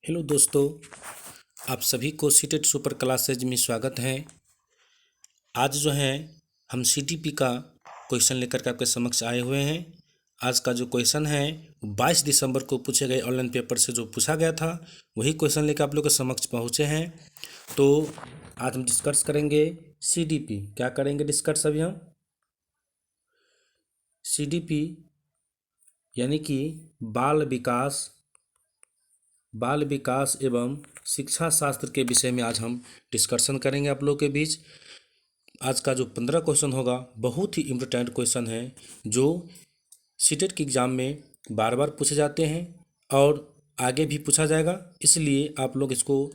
Hello दोस्तों, आप सभी को सीटेट सुपर क्लासेज में स्वागत है। आज जो है हम सीटीपी का क्वेश्चन लेकर के आपके समक्ष आए हुए हैं। आज का जो क्वेश्चन है 22 दिसंबर को पूछे गए ऑनलाइन पेपर से जो पूछा गया था वही क्वेश्चन लेकर आप लोग के समक्ष पहुँचे हैं। तो आज हम डिस्कस करेंगे सीडीपी। क्या करेंगे डिस्कस अभी हम? सीडीपी यानी कि बाल विकास एवं शिक्षा शास्त्र के विषय में आज हम डिस्कशन करेंगे आप लोग के बीच। आज का जो 15 क्वेश्चन होगा बहुत ही इम्पोर्टेंट क्वेश्चन है जो सीटेट के एग्ज़ाम में बार बार पूछे जाते हैं और आगे भी पूछा जाएगा, इसलिए आप लोग इसको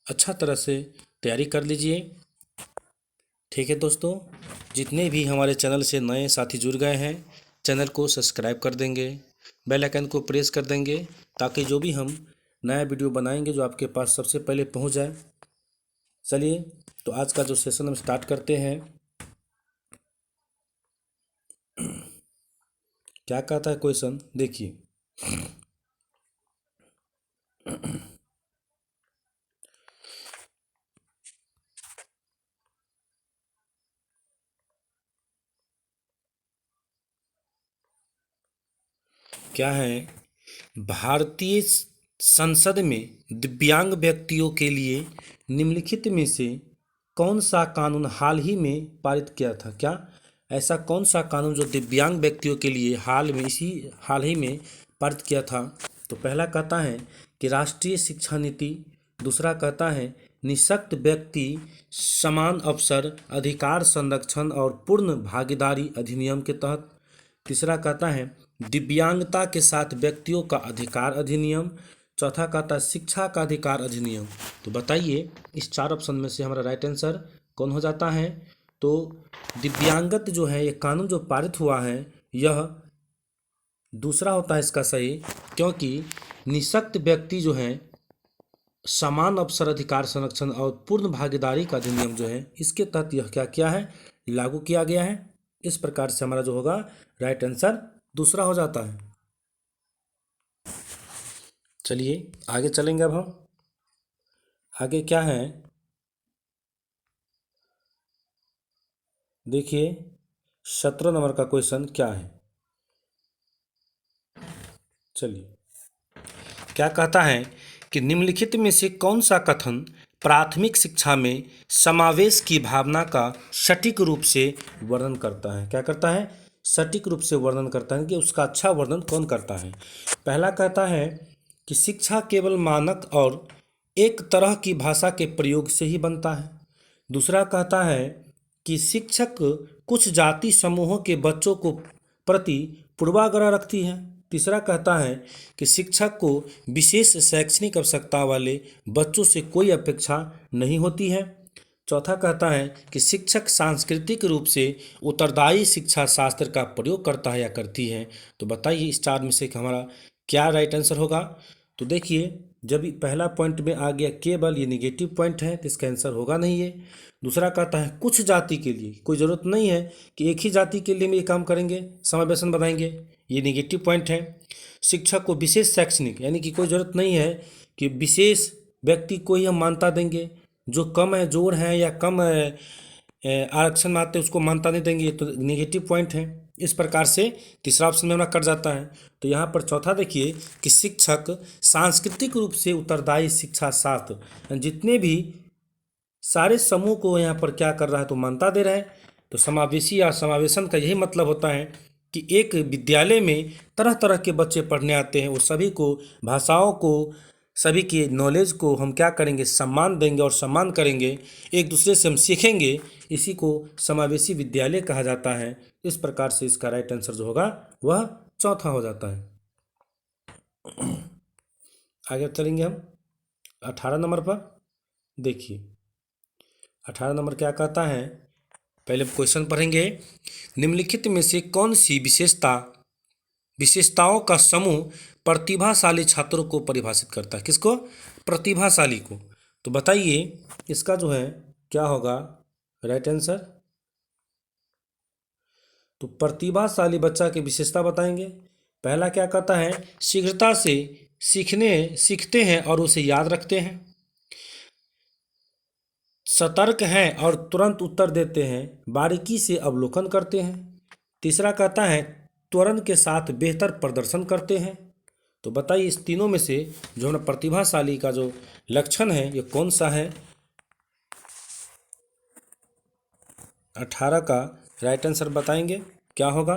अच्छा तरह से तैयारी कर लीजिए। ठीक है दोस्तों, जितने भी हमारे चैनल से नए साथी जुड़ गए हैं चैनल को सब्सक्राइब कर देंगे, बेल आइकन को प्रेस कर देंगे ताकि जो भी हम नया वीडियो बनाएंगे जो आपके पास सबसे पहले पहुंच जाए। चलिए तो आज का जो सेशन हम स्टार्ट करते हैं। क्या कहता है क्वेश्चन, देखिए। क्या है, भारतीय संसद में दिव्यांग व्यक्तियों के लिए निम्नलिखित में से कौन सा कानून हाल ही में पारित किया था? क्या ऐसा कौन सा कानून जो दिव्यांग व्यक्तियों के लिए हाल ही में पारित किया था? तो पहला कहता है कि राष्ट्रीय शिक्षा नीति, दूसरा कहता है निःशक्त व्यक्ति समान अवसर अधिकार संरक्षण और पूर्ण भागीदारी अधिनियम के तहत, तीसरा कहता है दिव्यांगता के साथ व्यक्तियों का अधिकार अधिनियम, चौथा कहता है शिक्षा का अधिकार अधिनियम। तो बताइए इस चार ऑप्शन में से हमारा राइट आंसर कौन हो जाता है? तो दिव्यांगत जो है ये कानून जो पारित हुआ है यह दूसरा होता है इसका सही, क्योंकि निःशक्त व्यक्ति जो है समान अवसर अधिकार संरक्षण और पूर्ण भागीदारी का अधिनियम जो है इसके तहत यह क्या किया है, लागू किया गया है। इस प्रकार से हमारा जो होगा राइट आंसर दूसरा हो जाता है। चलिए आगे चलेंगे। अब हम आगे क्या है, देखिए 17 नंबर का क्वेश्चन क्या है। चलिए क्या कहता है कि निम्नलिखित में से कौन सा कथन प्राथमिक शिक्षा में समावेश की भावना का सटीक रूप से वर्णन करता है? क्या करता है? सटीक रूप से वर्णन करता है कि उसका अच्छा वर्णन कौन करता है। पहला कहता है कि शिक्षा केवल मानक और एक तरह की भाषा के प्रयोग से ही बनता है। दूसरा कहता है कि शिक्षक कुछ जाति समूहों के बच्चों को प्रति पूर्वाग्रह रखती है। तीसरा कहता है कि शिक्षक को विशेष शैक्षणिक आवश्यकता वाले बच्चों से कोई अपेक्षा नहीं होती है। चौथा कहता है कि शिक्षक सांस्कृतिक रूप से उत्तरदायी शिक्षा शास्त्र का प्रयोग करता है या करती है। तो बताइए इस चार में से हमारा क्या राइट आंसर होगा? तो देखिए जब पहला पॉइंट में आ गया केवल, ये निगेटिव पॉइंट है तो इसका आंसर होगा नहीं है। दूसरा कहता है कुछ जाति के लिए, कोई ज़रूरत नहीं है कि एक ही जाति के लिए हम ये काम करेंगे, समावेशन बनाएंगे, ये निगेटिव पॉइंट है। शिक्षक को विशेष शैक्षणिक, यानी कि कोई ज़रूरत नहीं है कि विशेष व्यक्ति को ही हम मान्यता देंगे, जो कम है जोड़ है या कम आरक्षण में आते हैं उसको मान्यता नहीं देंगे, तो नेगेटिव पॉइंट है। इस प्रकार से तीसरा ऑप्शन में हमारा कट जाता है। तो यहाँ पर चौथा देखिए कि शिक्षक सांस्कृतिक रूप से उत्तरदायी शिक्षा शास्त्र, जितने भी सारे समूह को यहाँ पर क्या कर रहा है तो मान्यता दे रहा है। तो समावेशी या समावेशन का यही मतलब होता है कि एक विद्यालय में तरह तरह के बच्चे पढ़ने आते हैं, वो सभी को भाषाओं को, सभी के नॉलेज को हम क्या करेंगे, सम्मान देंगे और सम्मान करेंगे, एक दूसरे से हम सीखेंगे, इसी को समावेशी विद्यालय कहा जाता है। इस प्रकार से इसका राइट आंसर जो होगा वह चौथा हो जाता है। आगे चलेंगे हम 18 नंबर पर। देखिए 18 नंबर क्या कहता है, पहले क्वेश्चन पढ़ेंगे। निम्नलिखित में से कौन सी विशेषताओं का समूह प्रतिभाशाली छात्रों को परिभाषित करता है? किसको? प्रतिभाशाली को। तो बताइए इसका जो है क्या होगा राइट आंसर? तो प्रतिभाशाली बच्चा की विशेषता बताएंगे। पहला क्या कहता है, शीघ्रता से सीखते हैं और उसे याद रखते हैं, सतर्क हैं और तुरंत उत्तर देते हैं, बारीकी से अवलोकन करते हैं। तीसरा कहता है त्वरण के साथ बेहतर प्रदर्शन करते हैं। तो बताइए इस तीनों में से जो हमारा प्रतिभाशाली का जो लक्षण है ये कौन सा है? 18 का राइट आंसर बताएंगे क्या होगा?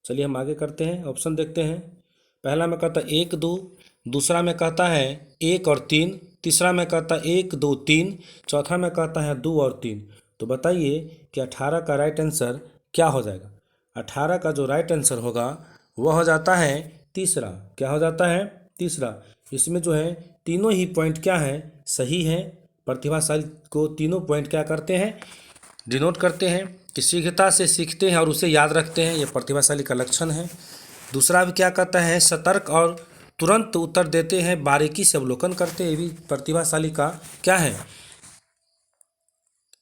चलिए हम आगे करते हैं, ऑप्शन देखते हैं। पहला में कहता है 1 2, दूसरा में कहता है 1 और 3, तीसरा में कहता है 1 2 3, चौथा में कहता है 2 और 3। तो बताइए कि 18 का राइट आंसर क्या हो जाएगा? 18 का जो राइट आंसर होगा वह हो जाता है तीसरा। क्या हो जाता है? तीसरा। इसमें जो है तीनों ही पॉइंट क्या हैं? सही है। प्रतिभाशाली को तीनों पॉइंट क्या करते हैं? डिनोट करते हैं कि शीघ्रता से सीखते हैं और उसे याद रखते हैं, ये प्रतिभाशाली का लक्षण है। दूसरा भी क्या कहता है? सतर्क और तुरंत उत्तर देते हैं, बारीकी से अवलोकन करते हैं, ये भी प्रतिभाशाली का क्या है?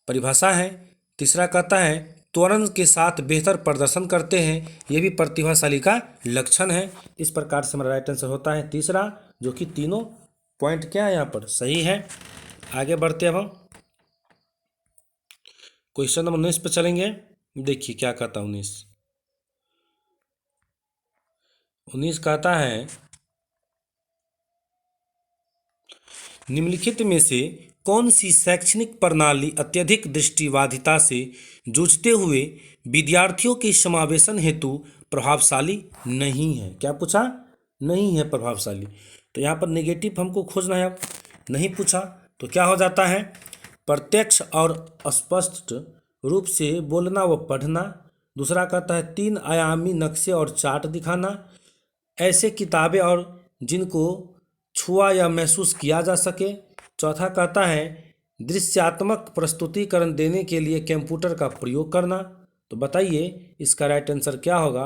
परिभाषा है। तीसरा कहता है त्वरण के साथ बेहतर प्रदर्शन करते हैं, ये भी प्रतिभाशाली का लक्षण है। इस प्रकार से हमारा राइट आंसर होता है तीसरा, जो कि तीनों पॉइंट क्या है यहाँ पर सही है। आगे बढ़ते हैं अब हम क्वेश्चन नंबर 19 पे चलेंगे। देखिए क्या कहता है 19 कहता है निम्नलिखित में से कौन सी शैक्षणिक प्रणाली अत्यधिक दृष्टिबाधिता से जूझते हुए विद्यार्थियों के समावेशन हेतु प्रभावशाली नहीं है? क्या पूछा? नहीं है प्रभावशाली। तो यहाँ पर नेगेटिव हमको खोजना है। अब नहीं पूछा तो क्या हो जाता है? प्रत्यक्ष और स्पष्ट रूप से बोलना व पढ़ना। दूसरा कहता है 3 आयामी नक्शे और चार्ट दिखाना, ऐसे किताबें और जिनको छुआ या महसूस किया जा सके। चौथा कहता है दृश्यात्मक प्रस्तुतिकरण देने के लिए कंप्यूटर का प्रयोग करना। तो बताइए इसका राइट आंसर क्या होगा?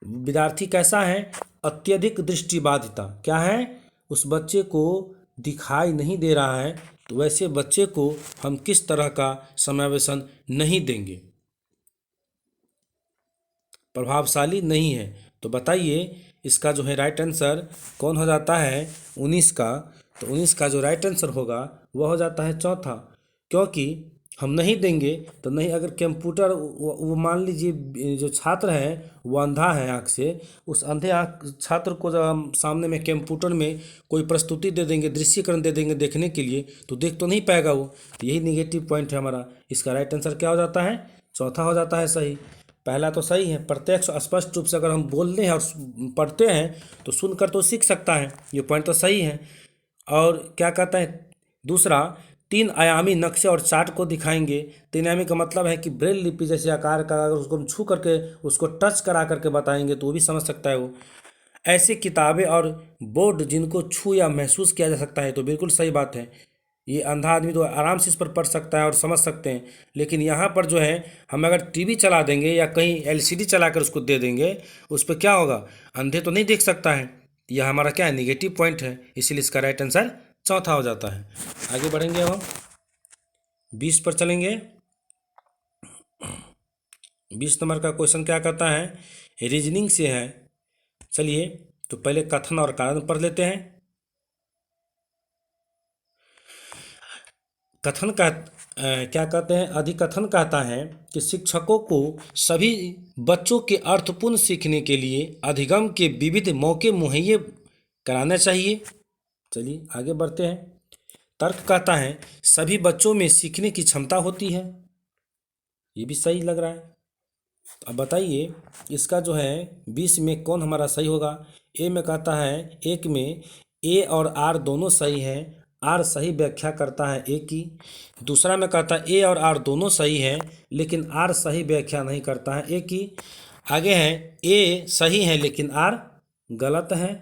विद्यार्थी कैसा है? अत्यधिक दृष्टिबाधिता। क्या है? उस बच्चे को दिखाई नहीं दे रहा है, तो वैसे बच्चे को हम किस तरह का समावेशन नहीं देंगे? प्रभावशाली नहीं है। तो बताइए इसका जो है राइट आंसर कौन हो जाता है? 19 का। तो 19 का जो राइट आंसर होगा वह हो जाता है चौथा, क्योंकि हम नहीं देंगे तो नहीं। अगर कंप्यूटर वो मान लीजिए जो छात्र है वो अंधा है आँख से, उस अंधे आँख छात्र को जब हम सामने में कंप्यूटर में कोई प्रस्तुति दे देंगे, दृश्यकरण दे देंगे देखने के लिए, तो देख तो नहीं पाएगा वो। तो यही निगेटिव पॉइंट है हमारा। इसका राइट आंसर क्या हो जाता है? चौथा हो जाता है सही। पहला तो सही है, प्रत्यक्ष स्पष्ट रूप से अगर हम बोलते हैं और पढ़ते हैं तो सुनकर तो सीख सकता है, ये पॉइंट तो सही है। और क्या कहता है दूसरा 3 आयामी नक्शे और चार्ट को दिखाएंगे। 3 आयामी का मतलब है कि ब्रेल लिपि जैसे आकार का, अगर उसको हम छू करके उसको टच करा करके बताएंगे तो वो भी समझ सकता है वो। ऐसे किताबें और बोर्ड जिनको छू या महसूस किया जा सकता है, तो बिल्कुल सही बात है। ये अंधा आदमी तो आराम से इस पर पढ़ सकता है और समझ सकते हैं। लेकिन यहाँ पर जो है हम अगर टीवी चला देंगे या कहीं एलसीडी चला कर उसको दे देंगे, उस पर क्या होगा? अंधे तो नहीं देख सकता है। यह हमारा क्या है? निगेटिव पॉइंट है, इसीलिए इसका राइट आंसर चौथा हो जाता है। आगे बढ़ेंगे अब हम 20 पर चलेंगे। 20 नंबर का क्वेश्चन क्या कहता है? रीजनिंग से है। चलिए तो पहले कथन और कारण पढ़ लेते हैं। कथन का क्या कहते हैं? अधिकथन कहता है कि शिक्षकों को सभी बच्चों के अर्थपूर्ण सीखने के लिए अधिगम के विविध मौके मुहैया कराना चाहिए। चलिए आगे बढ़ते हैं। तर्क कहता है सभी बच्चों में सीखने की क्षमता होती है। ये भी सही लग रहा है। अब बताइए इसका जो है 20 में कौन हमारा सही होगा? ए में कहता है, एक में ए और आर दोनों सही है, आर सही व्याख्या करता है ए की। दूसरा में कहता है ए और आर दोनों सही है लेकिन आर सही व्याख्या नहीं करता है ए की। आगे है ए सही है लेकिन आर गलत है।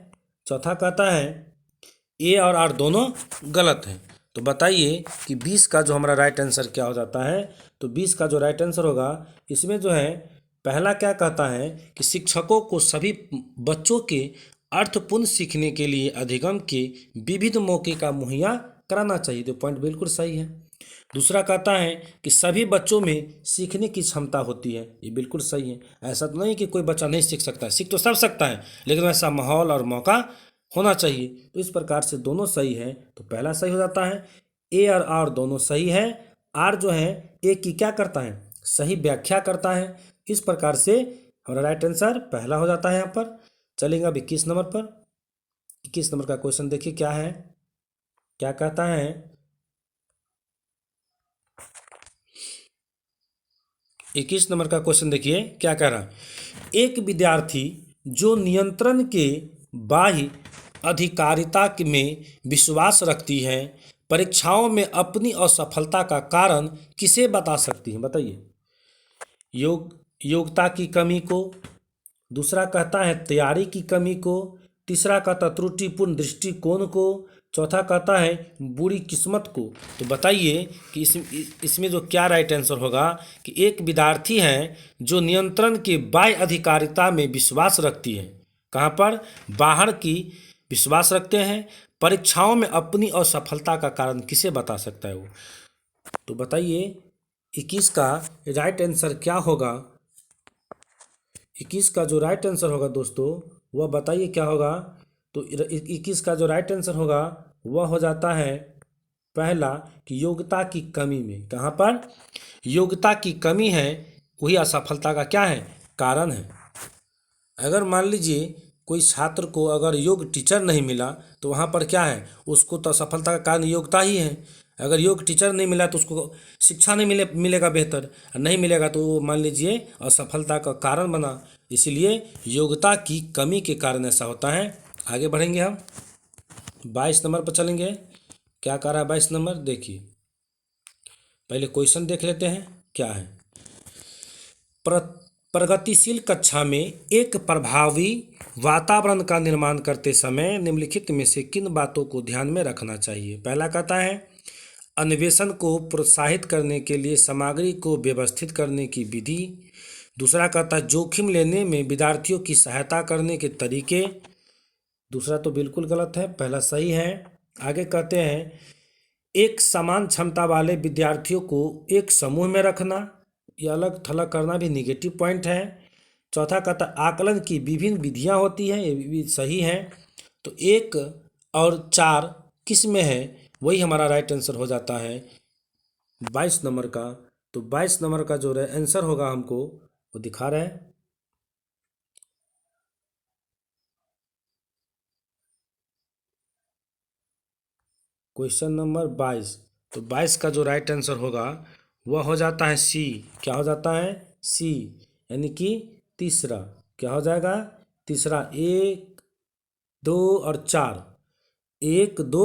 चौथा कहता है ए और आर दोनों गलत हैं। तो बताइए कि 20 का जो हमारा राइट आंसर क्या हो जाता है? तो 20 का जो राइट आंसर होगा इसमें जो है पहला क्या कहता है कि शिक्षकों को सभी बच्चों के अर्थपूर्ण सीखने के लिए अधिगम के विविध मौके का मुहैया कराना चाहिए। तो पॉइंट बिल्कुल सही है। दूसरा कहता है कि सभी बच्चों में सीखने की क्षमता होती है। ये बिल्कुल सही है। ऐसा तो नहीं कि कोई बच्चा नहीं सीख सकता है, सीख तो सब सकता है, लेकिन वैसा माहौल और मौका होना चाहिए। तो इस प्रकार से दोनों सही है, तो पहला सही हो जाता है। ए और आर दोनों सही है। आर जो है ए की क्या करता है, सही व्याख्या करता है। इस प्रकार से हमारा राइट आंसर पहला हो जाता है यहाँ पर। चलेंगे अब 21 नंबर पर। 21 नंबर का क्वेश्चन देखिए क्या है, क्या कहता है। 21 नंबर का क्वेश्चन देखिए क्या कह रहा है। एक विद्यार्थी जो नियंत्रण के बाह्य अधिकारिता में विश्वास रखती है, परीक्षाओं में अपनी असफलता का कारण किसे बता सकती है, बताइए। योग्यता की कमी को, दूसरा कहता है तैयारी की कमी को, तीसरा कहता त्रुटिपूर्ण दृष्टिकोण को, चौथा कहता है बुरी किस्मत को। तो बताइए कि इसमें जो क्या राइट आंसर होगा कि एक विद्यार्थी है जो नियंत्रण के बाह्य अधिकारिता में विश्वास रखती है, कहाँ पर, बाहर की विश्वास रखते हैं, परीक्षाओं में अपनी असफलता का कारण किसे बता सकता है वो। तो बताइए 21 का राइट आंसर क्या होगा। 21 का जो राइट आंसर होगा दोस्तों वह बताइए क्या होगा। तो 21 का जो राइट आंसर होगा वह हो जाता है पहला कि योग्यता की कमी में, कहाँ पर, योग्यता की कमी है, वही असफलता का क्या है, कारण है। अगर मान लीजिए कोई छात्र को अगर योग्य टीचर नहीं मिला तो वहाँ पर क्या है, उसको तो असफलता का कारण योग्यता ही है। अगर योग्य टीचर नहीं मिला तो उसको शिक्षा नहीं मिलेगा बेहतर, नहीं मिलेगा तो वो मान लीजिए असफलता का कारण बना। इसलिए योग्यता की कमी के कारण ऐसा होता है। आगे बढ़ेंगे हम 22 नंबर पर चलेंगे। क्या कह रहा है 22 नंबर, देखिए पहले क्वेश्चन देख लेते हैं क्या है। प्रगतिशील कक्षा में एक प्रभावी वातावरण का निर्माण करते समय निम्नलिखित में से किन बातों को ध्यान में रखना चाहिए। पहला कहता है अन्वेषण को प्रोत्साहित करने के लिए सामग्री को व्यवस्थित करने की विधि। दूसरा कहता है जोखिम लेने में विद्यार्थियों की सहायता करने के तरीके। दूसरा तो बिल्कुल गलत है, पहला सही है। आगे कहते हैं एक समान क्षमता वाले विद्यार्थियों को एक समूह में रखना, यह अलग थलग करना भी निगेटिव पॉइंट है। चौथा कहता है आकलन की विभिन्न विधियां होती हैं, ये भी सही है। तो 1 और 4 किस में है, वही हमारा राइट आंसर हो जाता है 22 नंबर का। तो 22 नंबर का जो आंसर होगा हमको वो दिखा रहा है। क्वेश्चन नंबर 22, तो 22 का जो राइट आंसर होगा वह हो जाता है सी। क्या हो जाता है, सी, यानी कि तीसरा। क्या हो जाएगा, तीसरा। 1 2 और 4, 1 2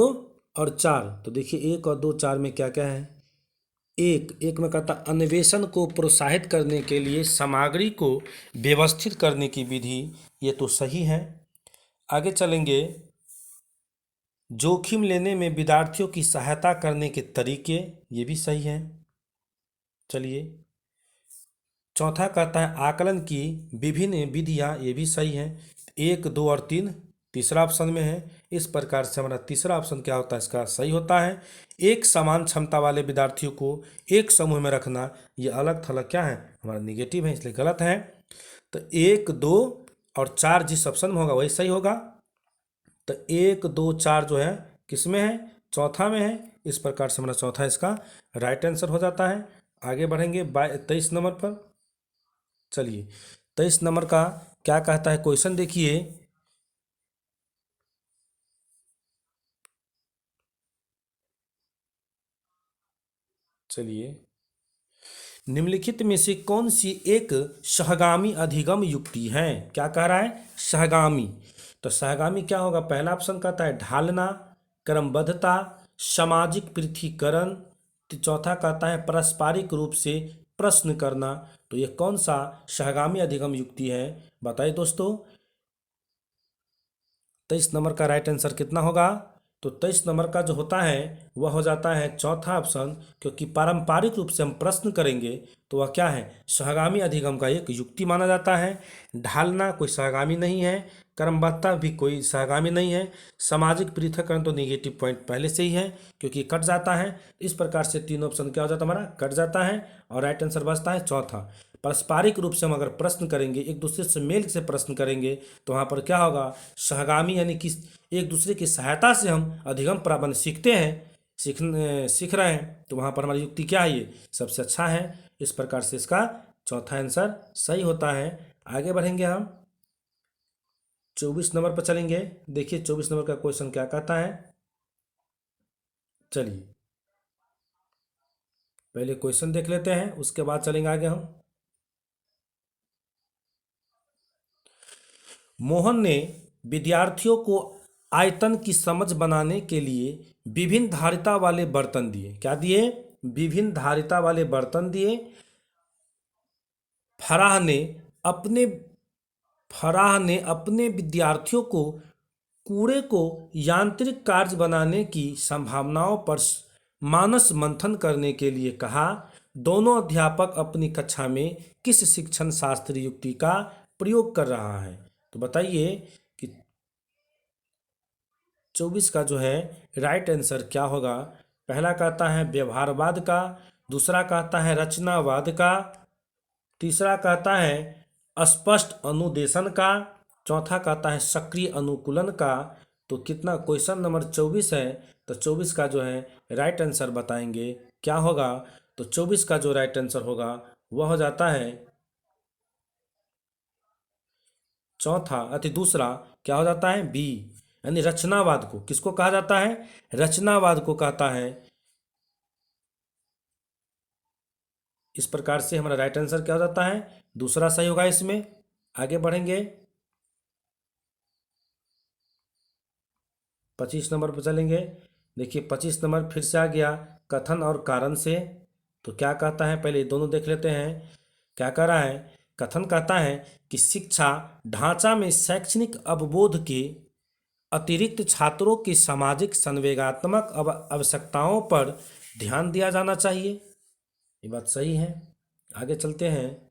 और 4। तो देखिए 1 और 2 4 में क्या क्या है। एक में कहता अन्वेषण को प्रोत्साहित करने के लिए सामग्री को व्यवस्थित करने की विधि, ये तो सही है। आगे चलेंगे जोखिम लेने में विद्यार्थियों की सहायता करने के तरीके, ये भी सही है। चलिए चौथा कहता है आकलन की विभिन्न विधियां, ये भी सही है। 1 2 और 3 तीसरा ऑप्शन में है। इस प्रकार से हमारा तीसरा ऑप्शन क्या होता है, इसका सही होता है। एक समान क्षमता वाले विद्यार्थियों को एक समूह में रखना, ये अलग थलग क्या है, हमारा निगेटिव है, इसलिए गलत है। तो 1 2 और 4 जिस ऑप्शन में होगा वही सही होगा। तो 1 2 4 जो है किस में है, चौथा में है। इस प्रकार से हमारा चौथा इसका राइट आंसर हो जाता है। आगे बढ़ेंगे 23 नंबर पर। चलिए 23 नंबर का क्या कहता है क्वेश्चन देखिए। चलिए निम्नलिखित में से कौन सी एक सहगामी अधिगम युक्ति है। क्या कह रहा है, सहगामी। तो सहगामी क्या होगा, पहला ऑप्शन कहता है ढालना, क्रमबद्धता, सामाजिक पृथकीकरण। तो चौथा कहता है पारस्परिक रूप से प्रश्न करना। तो ये कौन सा सहगामी अधिगम युक्ति है, बताइए दोस्तों। 23 नंबर का राइट आंसर कितना होगा, तो 23 नंबर का जो होता है वह हो जाता है चौथा ऑप्शन, क्योंकि पारंपरिक रूप से हम प्रश्न करेंगे तो वह क्या है, सहगामी अधिगम का एक युक्ति माना जाता है। ढालना कोई सहगामी नहीं है, क्रमबद्धता भी कोई सहगामी नहीं है, सामाजिक पृथक्करण तो निगेटिव पॉइंट पहले से ही है क्योंकि कट जाता है। इस प्रकार से तीन ऑप्शन क्या हो जाता है, हमारा कट जाता है और राइट आंसर बचता है चौथा। पारस्परिक रूप से हम अगर प्रश्न करेंगे, एक दूसरे से मेल से प्रश्न करेंगे, तो वहाँ पर क्या होगा, सहगामी यानी कि एक दूसरे की सहायता से हम अधिगम प्रावधान सीखते हैं, सीख रहे हैं, तो वहाँ पर हमारी युक्ति क्या है, ये सबसे अच्छा है। इस प्रकार से इसका चौथा आंसर सही होता है। आगे बढ़ेंगे हम 24 नंबर पर चलेंगे। देखिए 24 नंबर का क्वेश्चन क्या कहता है। चलिए पहले क्वेश्चन देख लेते हैं, उसके बाद चलेंगे आगे हम। मोहन ने विद्यार्थियों को आयतन की समझ बनाने के लिए विभिन्न धारिता वाले बर्तन दिए। क्या दिए, विभिन्न धारिता वाले बर्तन दिए। फराह ने अपने फराह ने अपने विद्यार्थियों को कूड़े को यांत्रिक कार्य बनाने की संभावनाओं पर मानस मंथन करने के लिए कहा। दोनों अध्यापक अपनी कक्षा में किस शिक्षण शास्त्र युक्ति का प्रयोग कर रहा है। तो बताइए कि 24 का जो है राइट आंसर क्या होगा। पहला कहता है व्यवहारवाद का, दूसरा कहता है रचनावाद का, तीसरा कहता है स्पष्ट अनुदेशन का, चौथा कहता है सक्रिय अनुकूलन का। तो कितना, क्वेश्चन नंबर 24 है, तो 24 का जो है राइट आंसर बताएंगे क्या होगा। तो 24 का जो राइट आंसर होगा वह हो जाता है चौथा, अति दूसरा क्या हो जाता है, बी, यानी रचनावाद को किसको कहा जाता है, रचनावाद को कहता है। इस प्रकार से हमारा राइट आंसर क्या हो जाता है, दूसरा सही होगा इसमें। आगे बढ़ेंगे 25 नंबर पर चलेंगे। देखिए 25 नंबर फिर से आ गया कथन और कारण से। तो क्या कहता है, पहले दोनों देख लेते हैं। क्या कह रहा है, कथन कहता है कि शिक्षा ढांचा में शैक्षणिक अवबोध के अतिरिक्त छात्रों की सामाजिक संवेगात्मक आवश्यकताओं पर ध्यान दिया जाना चाहिए। ये बात सही है। आगे चलते हैं।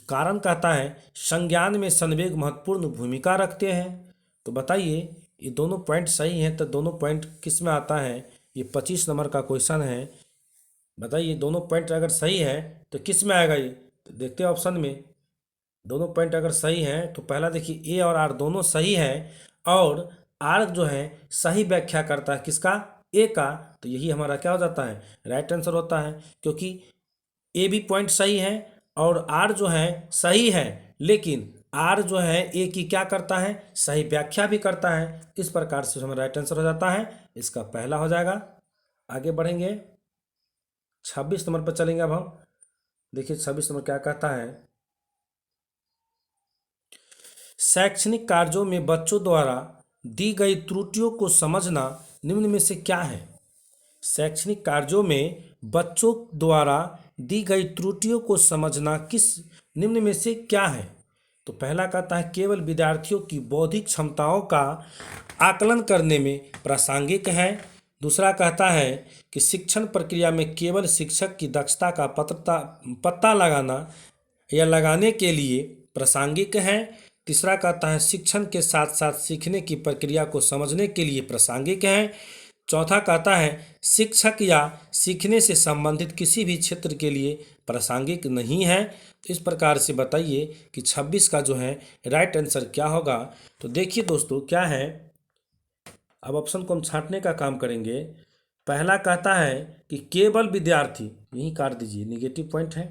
कारण कहता है संज्ञान में संवेग महत्वपूर्ण भूमिका रखते हैं। तो बताइए ये दोनों पॉइंट सही हैं, तो दोनों पॉइंट किस में आता है, ये 25 नंबर का क्वेश्चन है। बताइए दोनों पॉइंट अगर सही है तो किस में आएगा ये, तो देखते हैं ऑप्शन में। दोनों पॉइंट अगर सही हैं तो पहला देखिए ए और आर दोनों सही है, और आर जो है सही व्याख्या करता है किसका, ए का। तो यही हमारा क्या हो जाता है, राइट आंसर होता है, क्योंकि ए भी पॉइंट सही है और आर जो है सही है, लेकिन आर जो है ए की क्या करता है, सही व्याख्या भी करता है। इस प्रकार से हमारा राइट आंसर हो जाता है, इसका पहला हो जाएगा। आगे बढ़ेंगे 26 नंबर पर चलेंगे अब हम। देखिए 26 नंबर क्या कहता है, शैक्षणिक कार्यों में बच्चों द्वारा दी गई त्रुटियों को समझना निम्न में से क्या है। शैक्षणिक कार्यों में बच्चों द्वारा दी गई त्रुटियों को समझना किस निम्न में से क्या है। तो पहला कहता है केवल विद्यार्थियों की बौद्धिक क्षमताओं का आकलन करने में प्रासंगिक है। दूसरा कहता है कि शिक्षण प्रक्रिया में केवल शिक्षक की दक्षता का पता लगाना या लगाने के लिए प्रासंगिक है। तीसरा कहता है शिक्षण के साथ साथ सीखने की प्रक्रिया को समझने के लिए प्रासंगिक है। चौथा कहता है शिक्षक या सीखने से संबंधित किसी भी क्षेत्र के लिए प्रासंगिक नहीं है। तो इस प्रकार से बताइए कि 26 का जो है राइट आंसर क्या होगा। तो देखिए दोस्तों क्या है, अब ऑप्शन को हम छांटने का काम करेंगे। पहला कहता है कि केवल विद्यार्थी, यही काट दीजिए, निगेटिव पॉइंट है।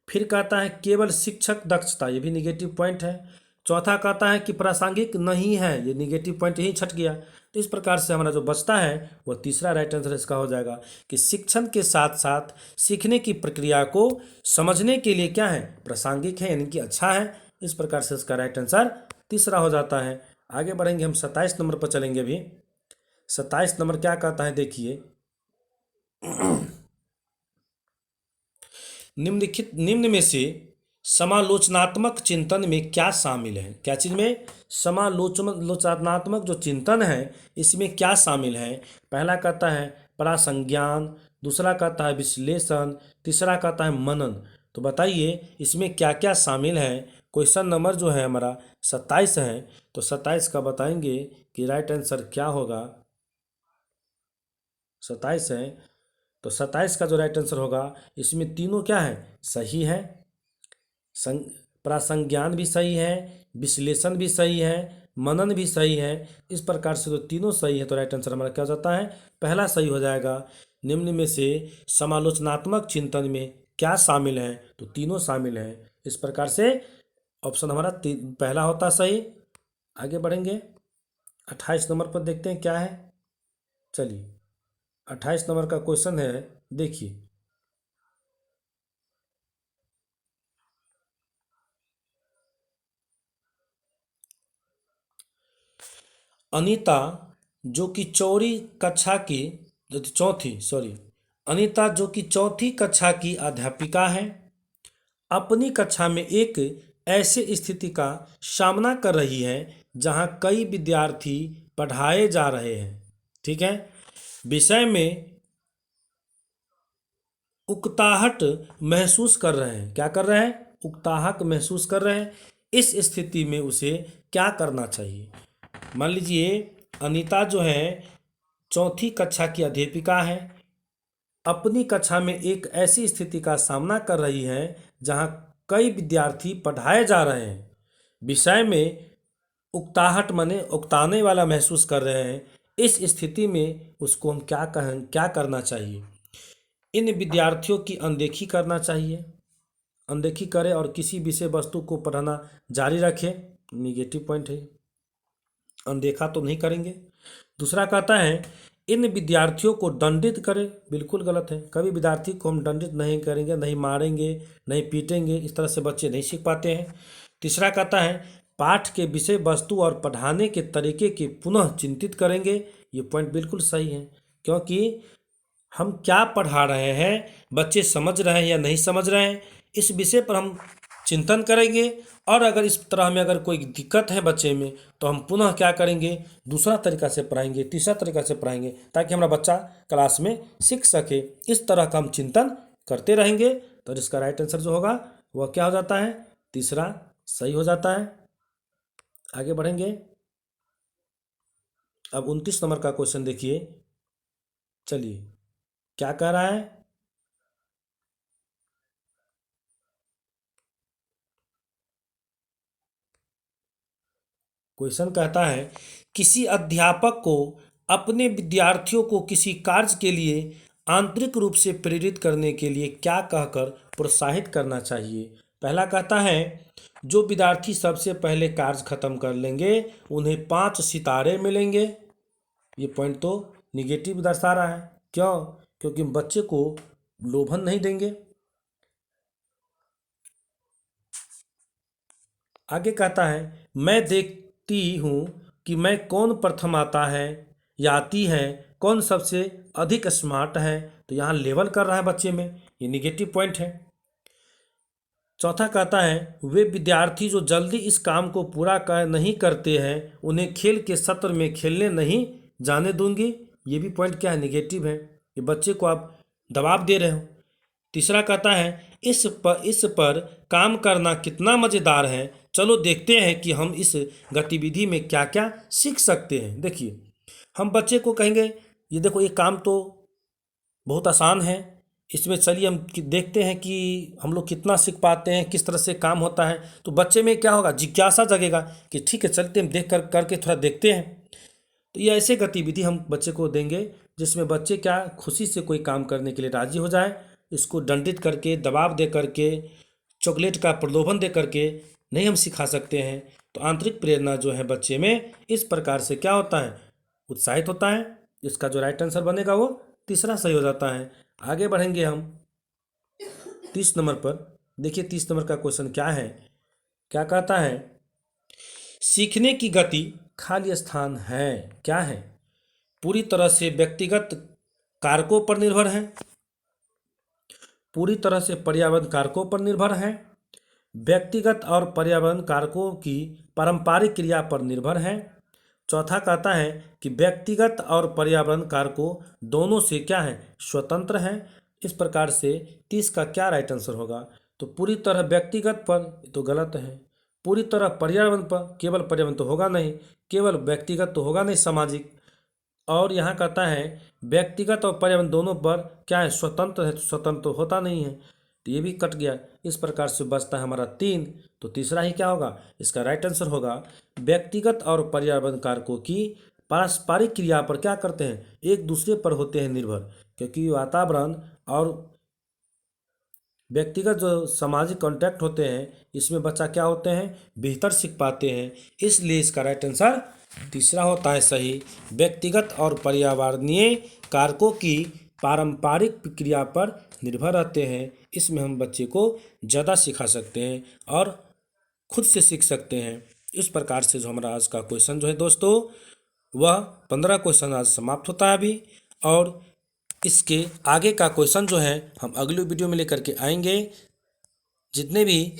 फिर कहता है केवल शिक्षक दक्षता, ये भी निगेटिव पॉइंट है। चौथा कहता है कि प्रासंगिक नहीं है, ये निगेटिव पॉइंट यही छट गया। तो इस प्रकार से हमारा जो बचता है वह तीसरा राइट आंसर इसका हो जाएगा कि शिक्षण के साथ साथ सीखने की प्रक्रिया को समझने के लिए क्या है, प्रासंगिक है, यानी कि अच्छा है। इस प्रकार से इसका राइट आंसर तीसरा हो जाता है। आगे बढ़ेंगे हम 27 नंबर पर चलेंगे। अभी 27 नंबर क्या कहता है, देखिए निम्न में से समालोचनात्मक चिंतन में क्या शामिल है। क्या चीज में, समालोचनात्मक जो चिंतन है इसमें क्या शामिल है। पहला कहता है प्रासंज्ञान, दूसरा कहता है विश्लेषण, तीसरा कहता है मनन। तो बताइए इसमें क्या क्या शामिल है। क्वेश्चन नंबर जो है हमारा 27 है, तो 27 का बताएंगे कि राइट आंसर क्या होगा। 27 है, तो 27 का जो राइट आंसर होगा, इसमें तीनों क्या है, सही है। प्रासंज्ञान भी सही है, विश्लेषण भी सही है, मनन भी सही है। इस प्रकार से तो तीनों सही है, तो राइट आंसर हमारा क्या हो जाता है, पहला सही हो जाएगा। निम्न में से समालोचनात्मक चिंतन में क्या शामिल है, तो तीनों शामिल हैं। इस प्रकार से ऑप्शन हमारा पहला होता सही। आगे बढ़ेंगे 28 नंबर पर, देखते हैं क्या है। चलिए 28 नंबर का क्वेश्चन है, देखिए। अनीता जो कि चौरी कक्षा की चौथी सॉरी अनीता जो कि चौथी कक्षा की अध्यापिका है, अपनी कक्षा में एक ऐसे स्थिति का सामना कर रही है जहां कई विद्यार्थी पढ़ाए जा रहे हैं। ठीक है, विषय में उकताहट महसूस कर रहे हैं। क्या कर रहे हैं, उकताहट महसूस कर रहे हैं। इस स्थिति में उसे क्या करना चाहिए। मान लीजिए अनीता जो है चौथी कक्षा की अध्यापिका है, अपनी कक्षा में एक ऐसी स्थिति का सामना कर रही है जहां कई विद्यार्थी पढ़ाए जा रहे हैं। विषय में उकताहट माने उकताने वाला महसूस कर रहे हैं। इस स्थिति में उसको हम क्या करना चाहिए। इन विद्यार्थियों की अनदेखी करना चाहिए, अनदेखी करें और किसी विषय वस्तु को पढ़ना जारी रखें, निगेटिव पॉइंट है, अनदेखा तो नहीं करेंगे। दूसरा कहता है इन विद्यार्थियों को दंडित करें, बिल्कुल गलत है। कभी विद्यार्थी को हम दंडित नहीं करेंगे, नहीं मारेंगे, नहीं पीटेंगे, इस तरह से बच्चे नहीं सीख पाते हैं। तीसरा कहता है पाठ के विषय वस्तु और पढ़ाने के तरीके के पुनः चिंतित करेंगे। ये पॉइंट बिल्कुल सही है, क्योंकि हम क्या पढ़ा रहे हैं, बच्चे समझ रहे हैं या नहीं समझ रहे हैं, इस विषय पर हम चिंतन करेंगे। और अगर इस तरह में अगर कोई दिक्कत है बच्चे में, तो हम पुनः क्या करेंगे, दूसरा तरीका से पढ़ाएंगे, तीसरा तरीका से पढ़ाएंगे, ताकि हमारा बच्चा क्लास में सीख सके। इस तरह का हम चिंतन करते रहेंगे। तो इसका राइट आंसर जो होगा वह क्या हो जाता है, तीसरा सही हो जाता है। आगे बढ़ेंगे। अब 29 नंबर का क्वेश्चन देखिए। चलिए क्या कह रहा है, क्वेश्चन कहता है किसी अध्यापक को अपने विद्यार्थियों को किसी कार्य के लिए आंतरिक रूप से प्रेरित करने के लिए क्या कहकर प्रोत्साहित करना चाहिए। पहला कहता है जो विद्यार्थी सबसे पहले कार्य खत्म कर लेंगे उन्हें 5 सितारे मिलेंगे। ये पॉइंट तो निगेटिव दर्शा रहा है। क्यों, क्योंकि बच्चे को लोभन नहीं देंगे। आगे कहता है मैं देखती हूँ कि मैं कौन प्रथम आता है या आती है, कौन सबसे अधिक स्मार्ट है। तो यहाँ लेवल कर रहा है बच्चे में, ये निगेटिव पॉइंट है। चौथा कहता है वे विद्यार्थी जो जल्दी इस काम को पूरा नहीं करते हैं उन्हें खेल के सत्र में खेलने नहीं जाने दूंगी। ये भी पॉइंट क्या है, निगेटिव है। ये बच्चे को आप दबाव दे रहे हो। तीसरा कहता है इस पर काम करना कितना मज़ेदार है, चलो देखते हैं कि हम इस गतिविधि में क्या क्या सीख सकते हैं। देखिए हम बच्चे को कहेंगे ये देखो ये काम तो बहुत आसान है, इसमें चलिए हम देखते हैं कि हम लोग कितना सीख पाते हैं, किस तरह से काम होता है। तो बच्चे में क्या होगा, जिज्ञासा जगेगा कि ठीक है चलते हम देख करके थोड़ा देखते हैं। तो ये ऐसे गतिविधि हम बच्चे को देंगे जिसमें बच्चे क्या खुशी से कोई काम करने के लिए राजी हो जाए। इसको दंडित करके, दबाव दे करके, चॉकलेट का प्रलोभन दे करके नहीं हम सिखा सकते हैं। तो आंतरिक प्रेरणा जो है बच्चे में इस प्रकार से क्या होता है, उत्साहित होता है। इसका जो राइट आंसर बनेगा वो तीसरा सही हो जाता है। आगे बढ़ेंगे हम 30 नंबर पर। देखिए 30 नंबर का क्वेश्चन क्या है, क्या कहता है सीखने की गति खाली स्थान है, क्या है, पूरी तरह से व्यक्तिगत कारकों पर निर्भर है, पूरी तरह से पर्यावरण कारकों पर निर्भर है, व्यक्तिगत और पर्यावरण कारकों की पारंपरिक क्रिया पर निर्भर है। चौथा कहता है कि व्यक्तिगत और पर्यावरण कारकों दोनों से क्या है, स्वतंत्र है। इस प्रकार से 30 का क्या राइट आंसर होगा, तो पूरी तरह व्यक्तिगत पर तो गलत है, पूरी तरह पर्यावरण पर, केवल पर्यावरण तो होगा नहीं, केवल व्यक्तिगत तो होगा नहीं, सामाजिक। और यहाँ कहता है व्यक्तिगत और पर्यावरण दोनों पर क्या है, स्वतंत्र है, तो स्वतंत्र तो होता नहीं है, तो ये भी कट गया। इस प्रकार से बचता है हमारा 3, तो तीसरा ही क्या होगा, इसका राइट आंसर होगा व्यक्तिगत और पर्यावरण कारकों की पारस्परिक क्रिया पर क्या करते हैं, एक दूसरे पर होते हैं निर्भर, क्योंकि वातावरण और व्यक्तिगत जो सामाजिक कॉन्टैक्ट होते हैं इसमें बच्चा क्या होते हैं, बेहतर सीख पाते हैं। इसलिए इसका राइट आंसर तीसरा होता है सही, व्यक्तिगत और पर्यावरणीय कारकों की पारंपरिक प्रक्रिया पर निर्भर रहते हैं। इसमें हम बच्चे को ज़्यादा सिखा सकते हैं और खुद से सीख सकते हैं। इस प्रकार से जो हमारा आज का क्वेश्चन जो है दोस्तों, वह 15 क्वेश्चन आज समाप्त होता है अभी, और इसके आगे का क्वेश्चन जो है हम अगली वीडियो में लेकर के आएंगे। जितने भी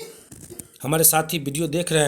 हमारे साथी वीडियो देख रहे हैं